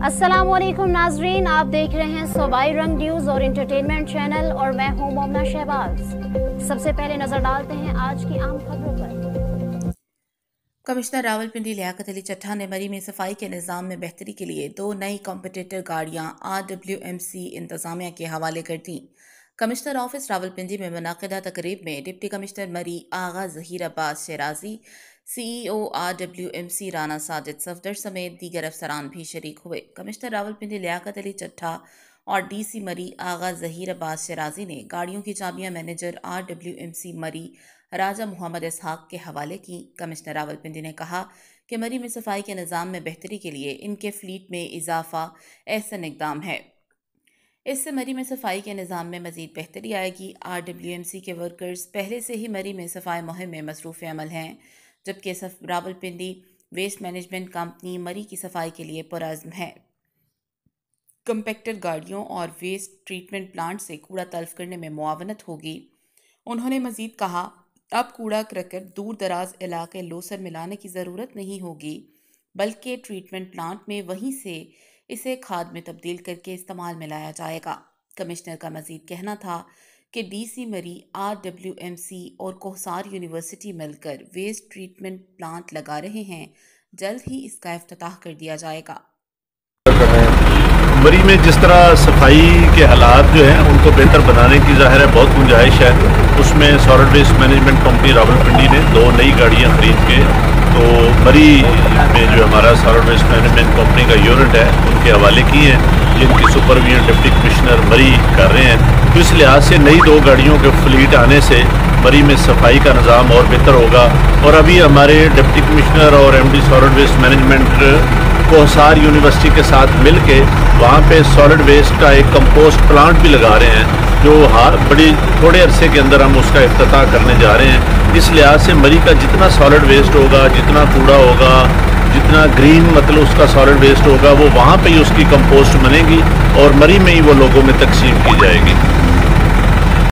अस्सलामुअलैकुम नाजरीन, आप देख रहे हैं सूबाई रंग न्यूज़ और इंटरटेनमेंट चैनल और मैं हूं मोमना शहबाज। सबसे पहले नजर डालते हैं आज की आम खबरों पर। कमिश्नर रावलपिंडी लियाकत अली चट्ठा ने मरी में सफाई के निज़ाम में बेहतरी के लिए 2 नई कॉम्पिटिटर गाड़ियां RWMC इंतजामिया के हवाले कर दी। कमिश्नर ऑफिस रावलपिंडी में मुनाकिदा तकरीब में डिप्टी कमिश्नर मरी आगा ज़हीर अब्बास शराजी, CEO RWMC राना साजिद सफदर समेत दीगर अफसरान भी शरीक हुए। कमिश्नर रावलपिंडी लियाकत अली चट्ठा और DC मरी आगा ज़हीर अब्बास शराजी ने गाड़ियों की चाबियां मैनेजर RWMC मरी राजा मोहम्मद इसहाक के हवाले की। कमिश्नर रावलपिंडी ने कहा कि मरी में सफाई के निज़ाम में बेहतरी के लिए इनके फ्लीट में इजाफा अहसन इक़दाम है। इससे मरी में सफाई के निज़ाम में मज़ीद बेहतरी आएगी। RWMC के वर्कर्स पहले से ही मरी में सफाई मुहिम में मसरूफ़ अमल हैं, जबकि रावलपिंडी वेस्ट मैनेजमेंट कंपनी मरी की सफाई के लिए पुरअज़्म है। कंपैक्टर गाड़ियों और वेस्ट ट्रीटमेंट प्लांट से कूड़ा तल्फ करने में मुआवनत होगी। उन्होंने मज़ीद कहा, अब कूड़ा करकट दूर दराज इलाके लोसर में लाने की ज़रूरत नहीं होगी, बल्कि ट्रीटमेंट प्लांट में वहीं से इसे खाद में तब्दील करके इस्तेमाल में लाया जाएगा। कमिश्नर का मज़ीद कहना था कि DC मरी, RWMC और कोहसार यूनिवर्सिटी मिलकर वेस्ट ट्रीटमेंट प्लांट लगा रहे हैं। जल्द ही इसका इफ्तिताह कर दिया जाएगा। मरी में जिस तरह सफाई के हालात जो हैं उनको बेहतर बनाने की ज़ाहिर है बहुत गुंजाइश है। उसमें solid waste management company Rawalpindi ने 2 नई गाड़ियां खरीद के तो मरी में जो हमारा सॉलिड वेस्ट मैनेजमेंट कंपनी का यूनिट है उनके हवाले की हैं, जिनकी सुपरविजन डिप्टी कमिश्नर मरी कर रहे हैं। तो इस लिहाज से नई 2 गाड़ियों के फ्लीट आने से मरी में सफाई का निज़ाम और बेहतर होगा। और अभी हमारे डिप्टी कमिश्नर और MD solid waste management Kohsar university के साथ मिल के वहाँ पे सॉलिड वेस्ट का एक कंपोस्ट प्लांट भी लगा रहे हैं, जो बड़ी थोड़े अरसे के अंदर हम उसका इफ्तिताह करने जा रहे हैं। इस लिहाज से मरी का जितना सॉलिड वेस्ट होगा, जितना कूड़ा होगा, जितना ग्रीन मतलब उसका सॉलिड वेस्ट होगा, वो वहाँ पे ही उसकी कंपोस्ट बनेगी और मरी में ही वो लोगों में तकसीम की जाएगी।